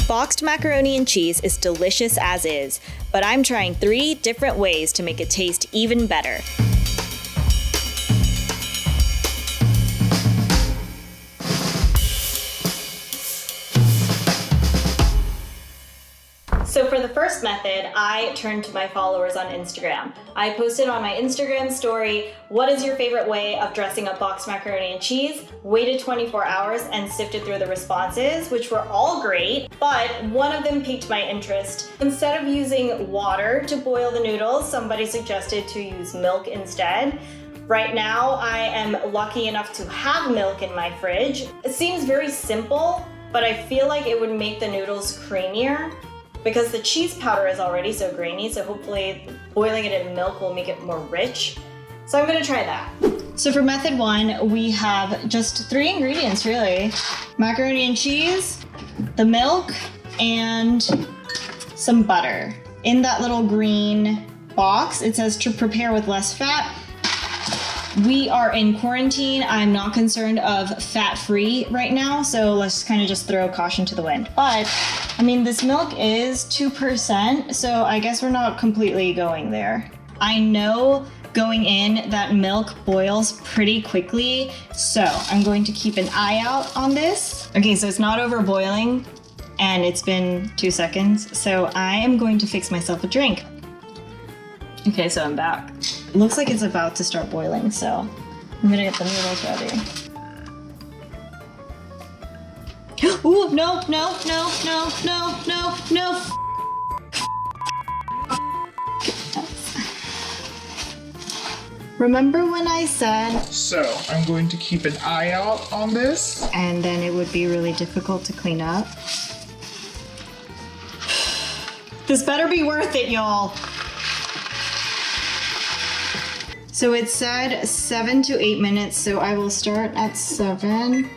Boxed macaroni and cheese is delicious as is, but I'm trying 3 different ways to make it taste even better. So for the first method, I turned to my followers on Instagram. I posted on my Instagram story, what is your favorite way of dressing up boxed macaroni and cheese? Waited 24 hours and sifted through the responses, which were all great, but one of them piqued my interest. Instead of using water to boil the noodles, somebody suggested to use milk instead. Right now, I am lucky enough to have milk in my fridge. It seems very simple, but I feel like it would make the noodles creamier, because the cheese powder is already so grainy, so hopefully boiling it in milk will make it more rich. So I'm gonna try that. So for method 1, we have just 3 ingredients really. Macaroni and cheese, the milk, and some butter. In that little green box, it says to prepare with less fat. We are in quarantine. I'm not concerned of fat-free right now, so let's kind of just throw caution to the wind. But, I mean, this milk is 2%, so I guess we're not completely going there. I know going in that milk boils pretty quickly, so I'm going to keep an eye out on this. Okay, so it's not over boiling, and it's been 2 seconds, so I am going to fix myself a drink. Okay, so I'm back. It looks like it's about to start boiling, so I'm gonna get the noodles ready. Ooh, no. Remember when I said... So, I'm going to keep an eye out on this. And then it would be really difficult to clean up. This better be worth it, y'all. So it said 7 to 8 minutes, so I will start at 7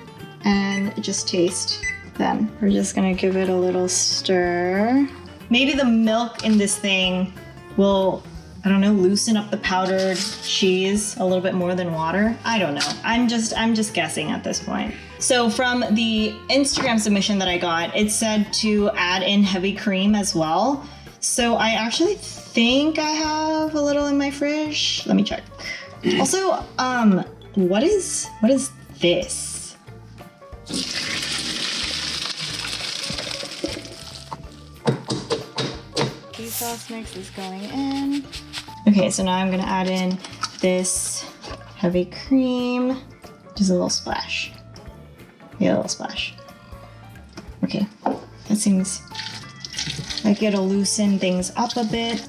and just taste then. We're just gonna give it a little stir. Maybe the milk in this thing will, I don't know, loosen up the powdered cheese a little bit more than water. I don't know. I'm just guessing at this point. So from the Instagram submission that I got, it said to add in heavy cream as well. So I actually think I have a little in my fridge. Let me check. Also, what is this? Cheese sauce mix is going in. Okay, so now I'm gonna add in this heavy cream. Just a little splash. Yeah, a little splash. Okay, that seems like it'll loosen things up a bit.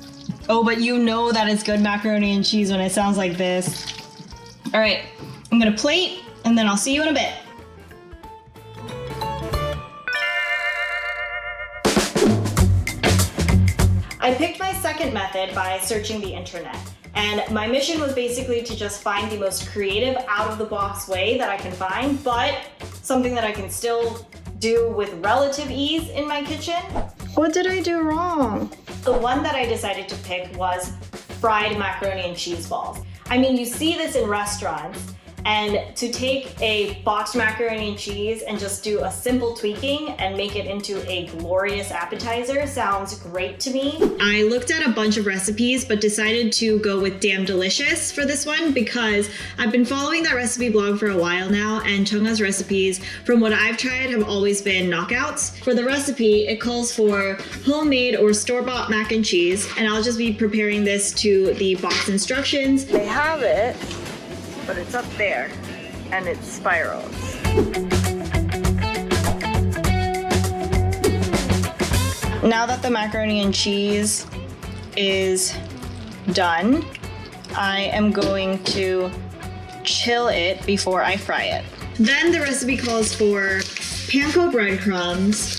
Oh, but you know that it's good macaroni and cheese when it sounds like this. All right, I'm gonna plate and then I'll see you in a bit. I picked my second method by searching the internet. And my mission was basically to just find the most creative out-of-the-box way that I can find, but something that I can still do with relative ease in my kitchen. What did I do wrong? The one that I decided to pick was fried macaroni and cheese balls. I mean, you see this in restaurants, and to take a boxed macaroni and cheese and just do a simple tweaking and make it into a glorious appetizer sounds great to me. I looked at a bunch of recipes, but decided to go with Damn Delicious for this one because I've been following that recipe blog for a while now, and Chungha's recipes, from what I've tried, have always been knockouts. For the recipe, it calls for homemade or store-bought mac and cheese, and I'll just be preparing this to the box instructions. They have it, but it's up there and it spirals. Now that the macaroni and cheese is done, I am going to chill it before I fry it. Then the recipe calls for panko breadcrumbs,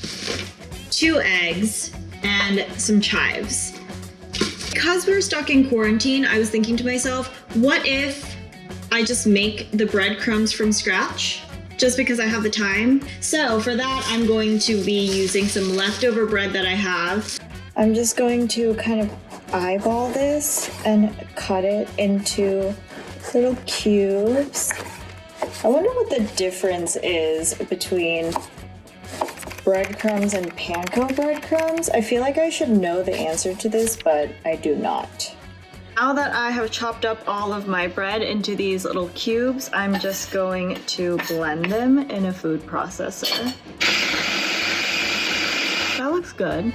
2 eggs, and some chives. Because we're stuck in quarantine, I was thinking to myself, what if I just make the breadcrumbs from scratch, just because I have the time? So for that, I'm going to be using some leftover bread that I have. I'm just going to kind of eyeball this and cut it into little cubes. I wonder what the difference is between breadcrumbs and panko breadcrumbs. I feel like I should know the answer to this, but I do not. Now that I have chopped up all of my bread into these little cubes, I'm just going to blend them in a food processor. That looks good.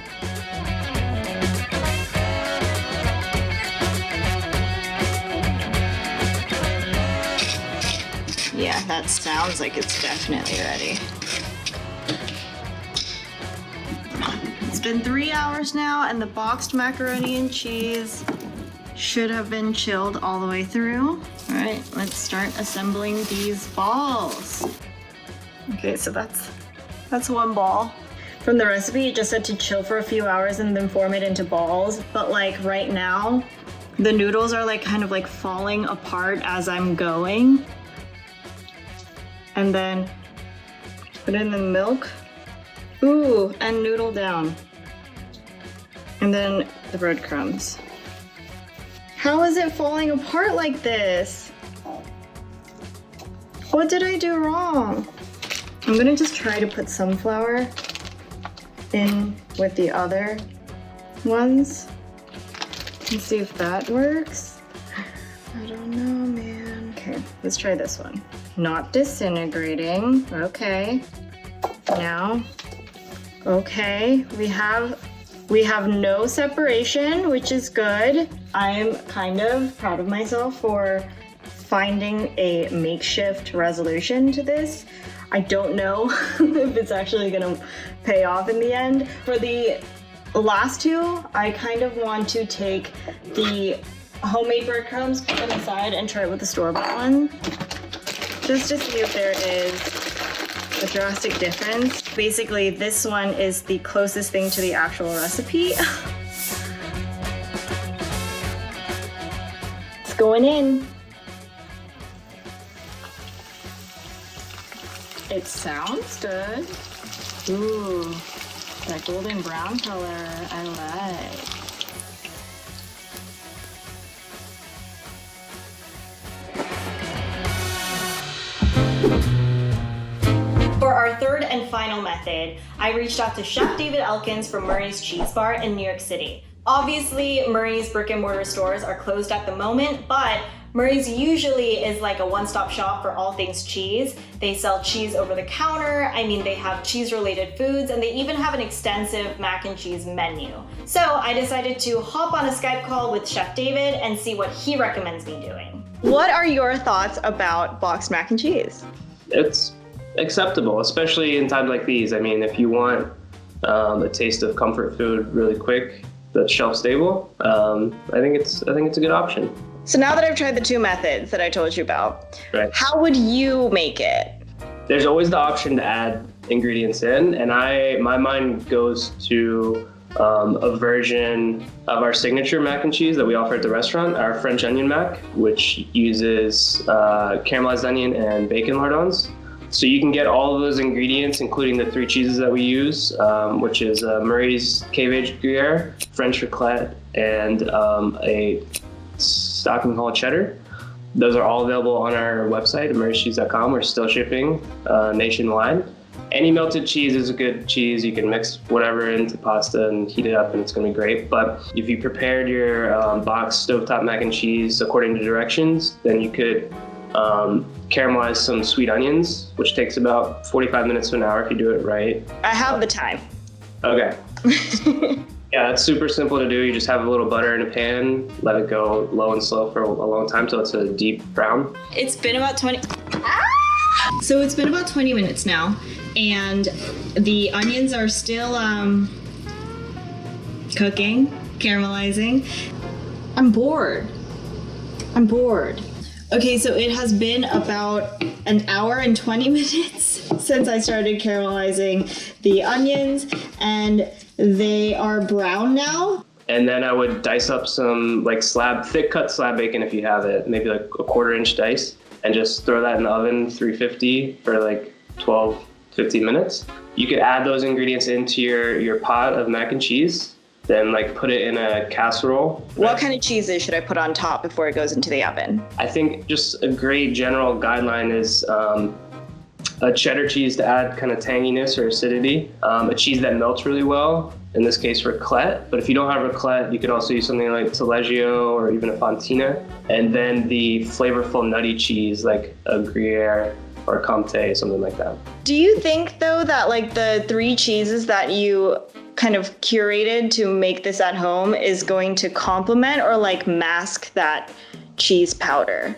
Yeah, that sounds like it's definitely ready. It's been 3 hours now, and the boxed macaroni and cheese should have been chilled all the way through. All right, let's start assembling these balls. Okay, so that's one ball. From the recipe, it just said to chill for a few hours and then form it into balls. But like right now, the noodles are like kind of like falling apart as I'm going. And then put in the milk. Ooh, and noodle down. And then the breadcrumbs. How is it falling apart like this? What did I do wrong? I'm gonna just try to put some flour in with the other ones and see if that works. I don't know, man. Okay, let's try this one. Not disintegrating. Okay. Now, okay, we have no separation, which is good. I'm kind of proud of myself for finding a makeshift resolution to this. I don't know if it's actually gonna pay off in the end. For the last two, I kind of want to take the homemade breadcrumbs, put them aside, and try it with the store-bought one, just to see if there is a drastic difference. Basically, this one is the closest thing to the actual recipe. It's going in. It sounds good. Ooh, that golden brown color, I like. For our third and final method, I reached out to Chef David Elkins from Murray's Cheese Bar in New York City. Obviously, Murray's brick and mortar stores are closed at the moment, but Murray's usually is like a one-stop shop for all things cheese. They sell cheese over the counter. I mean, they have cheese-related foods, and they even have an extensive mac and cheese menu. So I decided to hop on a Skype call with Chef David and see what he recommends me doing. What are your thoughts about boxed mac and cheese? It's acceptable, especially in times like these. I mean, if you want a taste of comfort food really quick that's shelf stable, I think it's a good option. So now that I've tried the two methods that I told you about, Right. How would you make it? There's always the option to add ingredients in, and my mind goes to a version of our signature mac and cheese that we offer at the restaurant, our French onion mac, which uses caramelized onion and bacon lardons. So you can get all of those ingredients, including the 3 cheeses that we use, which is Murray's Cave-Aged Gruyere, French raclette, and a Stocking Hall cheddar. Those are all available on our website at murrayscheese.com. We're still shipping nationwide. Any melted cheese is a good cheese. You can mix whatever into pasta and heat it up, and it's going to be great. But if you prepared your boxed stovetop mac and cheese according to directions, then you could caramelize some sweet onions, which takes about 45 minutes to an hour if you do it right. I have the time. Okay. Yeah, it's super simple to do. You just have a little butter in a pan, let it go low and slow for a long time till it's a deep brown. It's been about 20 minutes now, and the onions are still cooking, caramelizing. I'm bored. Okay, so it has been about an hour and 20 minutes since I started caramelizing the onions, and they are brown now. And then I would dice up some thick cut slab bacon if you have it, maybe like a 1/4 inch dice, and just throw that in the oven, 350 for like 12, 15 minutes. You could add those ingredients into your pot of mac and cheese, then put it in a casserole. What kind of cheeses should I put on top before it goes into the oven? I think just a great general guideline is a cheddar cheese to add kind of tanginess or acidity, a cheese that melts really well, in this case raclette. But if you don't have raclette, you could also use something like taleggio or even a fontina. And then the flavorful nutty cheese like a Gruyere or a Comté, something like that. Do you think though that like the 3 cheeses that you kind of curated to make this at home is going to complement or like mask that cheese powder?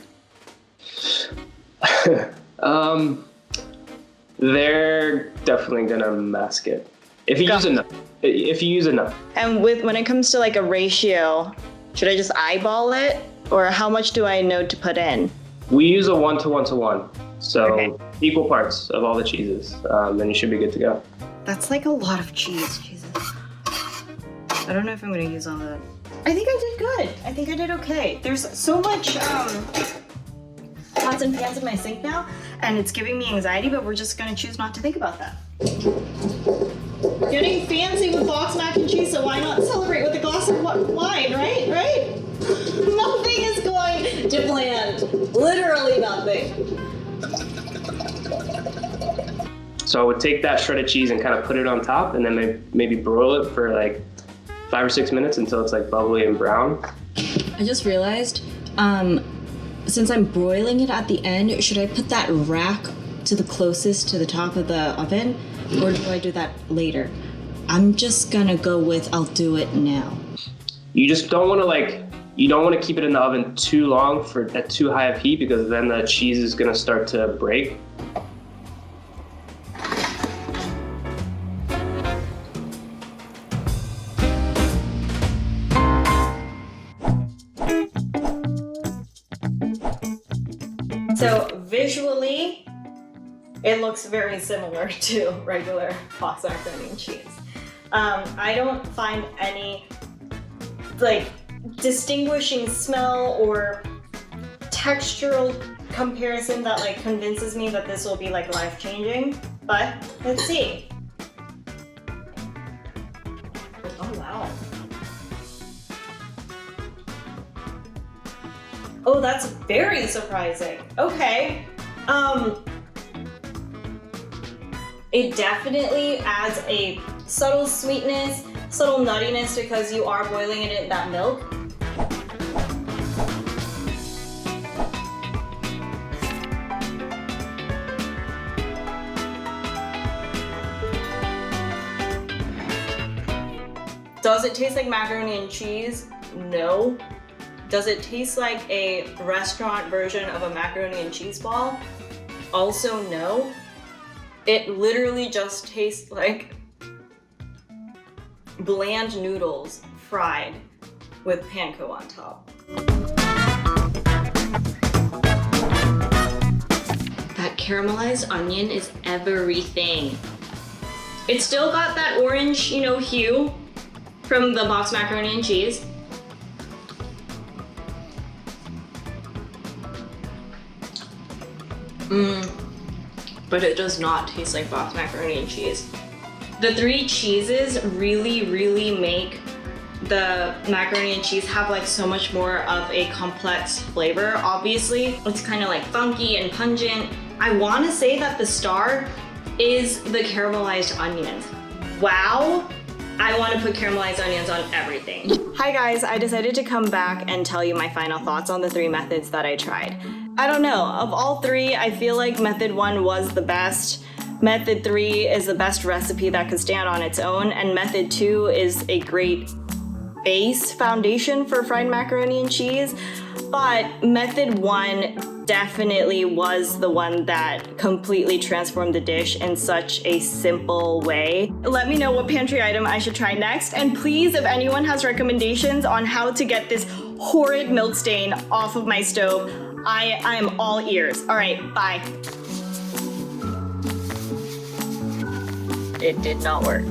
They're definitely gonna mask it if you use enough. If you use enough. And when it comes to like a ratio, should I just eyeball it, or how much do I know to put in? We use a 1 to 1 to 1, so Okay. equal parts of all the cheeses. Then you should be good to go. That's like a lot of cheese. Jesus. I don't know if I'm gonna use all that. I think I did good. I think I did okay. There's so much pots and pans in my sink now, and it's giving me anxiety, but we're just gonna choose not to think about that. Getting fancy with box mac and cheese, so why not celebrate with a glass of wine, right? Right? Nothing is going to plan. Literally nothing. So I would take that shredded cheese and kind of put it on top, and then maybe broil it for like 5 or 6 minutes until it's like bubbly and brown. I just realized, since I'm broiling it at the end, should I put that rack to the closest to the top of the oven, or do I do that later? I'm just gonna go with I'll do it now. You just don't want to you don't want to keep it in the oven too long at too high of heat, because then the cheese is gonna start to break. So visually, it looks very similar to regular box macaroni and cheese. I don't find any like distinguishing smell or textural comparison that like convinces me that this will be like life-changing, but let's see. Oh wow. Oh, that's very surprising. Okay. It definitely adds a subtle sweetness, subtle nuttiness because you are boiling it in that milk. Does it taste like macaroni and cheese? No. Does it taste like a restaurant version of a macaroni and cheese ball? Also no. It literally just tastes like bland noodles fried with panko on top. That caramelized onion is everything. It's still got that orange, hue from the box macaroni and cheese. But it does not taste like box macaroni and cheese. The 3 cheeses really, really make the macaroni and cheese have like so much more of a complex flavor. Obviously, it's kind of like funky and pungent. I want to say that the star is the caramelized onions. Wow. I want to put caramelized onions on everything. Hi guys, I decided to come back and tell you my final thoughts on the 3 methods that I tried. I don't know, of all 3, I feel like method 1 was the best. Method 3 is the best recipe that could stand on its own, and method 2 is a great base foundation for fried macaroni and cheese. But method 1 definitely was the one that completely transformed the dish in such a simple way. Let me know what pantry item I should try next, and please, if anyone has recommendations on how to get this horrid milk stain off of my stove, I am all ears. All right, bye. It did not work.